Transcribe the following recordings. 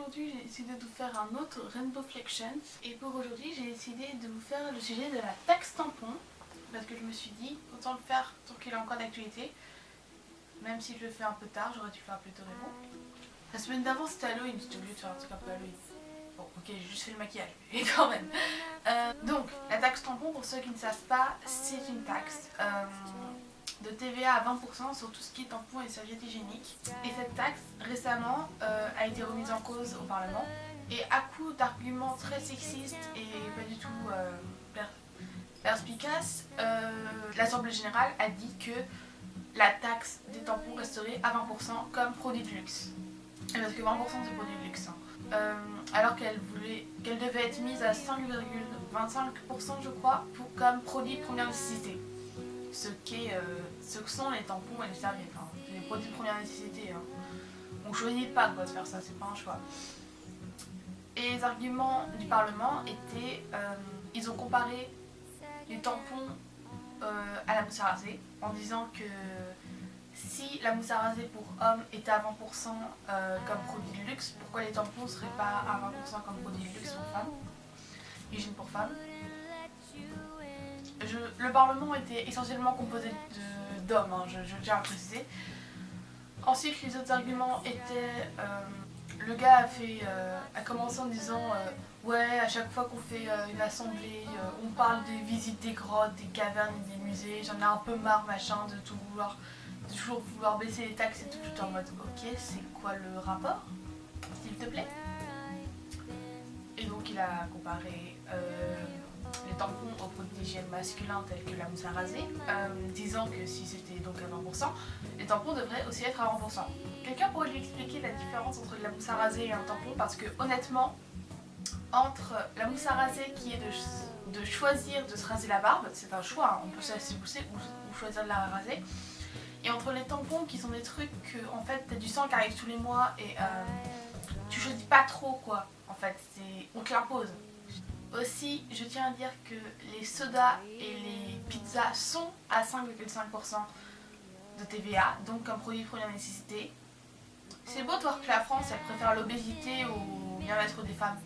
aujourd'hui j'ai décidé de vous faire un autre Rainbow Flections. Et pour aujourd'hui j'ai décidé de vous faire le sujet de la taxe tampon. Parce que je me suis dit, autant le faire tant qu'il est encore d'actualité. Même si je le fais un peu tard, j'aurais dû le faire plus tôt mais bon. La semaine d'avant c'était Halloween, j'étais obligée de faire un truc un peu Halloween. Bon ok, j'ai juste fait le maquillage, mais quand même. Donc la taxe tampon, pour ceux qui ne savent pas, c'est une taxe de TVA à 20% sur tout ce qui est tampon et serviettes hygiéniques. Et cette taxe récemment a été remise en cause au Parlement. Et à coup d'arguments très sexistes et pas du tout perspicaces, l'Assemblée générale a dit que la taxe des tampons resterait à 20% comme produit de luxe. Et parce que 20% c'est produit de luxe. Alors qu'elle devait être mise à 5,25% je crois comme produit de première nécessité. Ce que sont les tampons et les serviettes. Hein. C'est des produits de première nécessité. Hein. On choisit pas quoi de faire ça, c'est pas un choix. Et les arguments du Parlement étaient, ils ont comparé les tampons à la mousse à raser en disant que si la mousse à raser pour hommes était à 20% comme produit de luxe, pourquoi les tampons ne seraient pas à 20% comme produit de luxe pour femmes, hygiène pour femmes. Le Parlement était essentiellement composé d'hommes, hein, je tiens à préciser. Ensuite, les autres arguments étaient... le gars a commencé en disant ouais, à chaque fois qu'on fait une assemblée, on parle des visites des grottes, des cavernes et des musées, j'en ai un peu marre machin de toujours vouloir baisser les taxes et tout. J'étais en mode ok, c'est quoi le rapport, s'il te plaît? Et donc il a comparé les tampons aux produits d'hygiène masculins tels que la mousse à raser, disant que si c'était donc à 20%, les tampons devraient aussi être à 20%. Quelqu'un pourrait lui expliquer la différence entre la mousse à raser et un tampon, parce que honnêtement, entre la mousse à raser qui est de choisir de se raser la barbe, c'est un choix, hein, on peut se laisser pousser ou choisir de la raser, et entre les tampons qui sont des trucs que en fait t'as du sang qui arrive tous les mois et tu choisis pas trop quoi, en fait, on te l'impose. Aussi, je tiens à dire que les sodas et les pizzas sont à 5,5% de TVA, donc un produit de première nécessité. C'est beau de voir que la France, elle préfère l'obésité au bien-être des femmes.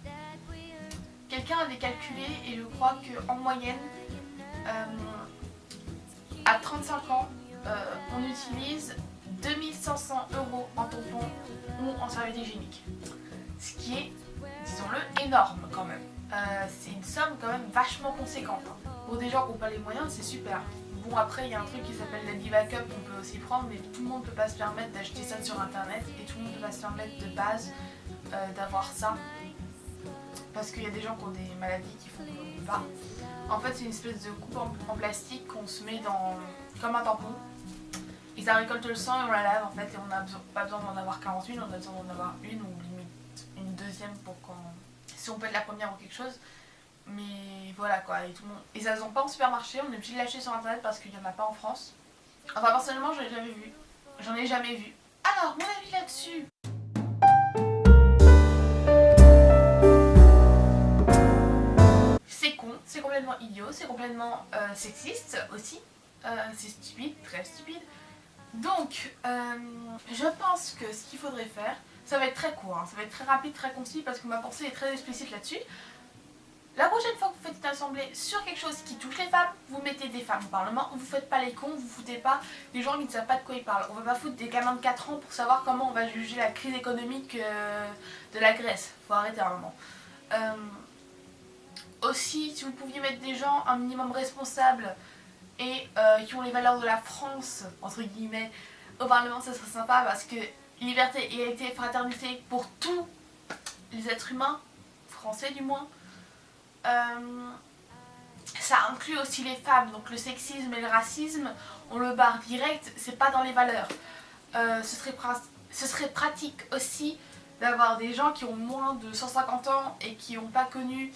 Quelqu'un avait calculé, et je crois qu'en moyenne, à 35 ans, on utilise 2500 € en tampon ou en serviette hygiénique. Ce qui est, disons-le, énorme quand même. C'est une somme quand même vachement conséquente. Hein. Pour des gens qui n'ont pas les moyens, c'est super. Bon, après, il y a un truc qui s'appelle la Diva Cup qu'on peut aussi prendre, mais tout le monde ne peut pas se permettre d'acheter ça sur internet et tout le monde ne peut pas se permettre de base d'avoir ça. Parce qu'il y a des gens qui ont des maladies qui font qu'on ne peut pas. En fait, c'est une espèce de coupe en plastique qu'on se met comme un tampon. Et ça récolte le sang et on la lave en fait. Et on n'a pas besoin d'en avoir 41, on a besoin d'en avoir une ou limite une deuxième pour si on peut être la première ou quelque chose. Mais voilà quoi, et tout le monde. Et ça se vend pas en supermarché, on est obligé de l'acheter sur internet parce qu'il n'y en a pas en France. Enfin personnellement je l'ai jamais vu. J'en ai jamais vu. Alors mon avis là-dessus. C'est con, c'est complètement idiot, c'est complètement sexiste aussi. C'est stupide, très stupide. Donc je pense que ce qu'il faudrait faire, ça va être très court, hein, ça va être très rapide, très concis parce que ma pensée est très explicite là-dessus. La prochaine fois que vous faites une assemblée sur quelque chose qui touche les femmes, vous mettez des femmes au Parlement, vous faites pas les cons, vous foutez pas des gens qui ne savent pas de quoi ils parlent. On va pas foutre des gamins de 4 ans pour savoir comment on va juger la crise économique de la Grèce. Faut arrêter un moment. Aussi, si vous pouviez mettre des gens un minimum responsables et qui ont les valeurs de la France, entre guillemets, au Parlement, ça serait sympa parce que liberté, égalité, fraternité pour tous les êtres humains, français du moins. Ça inclut aussi les femmes, donc le sexisme et le racisme, on le barre direct, c'est pas dans les valeurs. Ce serait pratique aussi d'avoir des gens qui ont moins de 150 ans et qui n'ont pas connu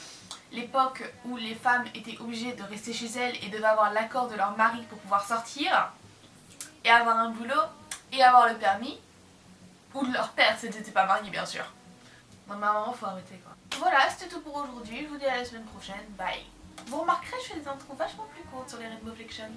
l'époque où les femmes étaient obligées de rester chez elles et devaient avoir l'accord de leur mari pour pouvoir sortir et avoir un boulot et avoir le permis, ou de leur père si n'était pas marié bien sûr. Non mais à un moment faut arrêter quoi. Voilà, c'était tout pour aujourd'hui, je vous dis à la semaine prochaine, bye. Vous remarquerez, je fais des intros vachement plus courtes sur les Rainbow Flections.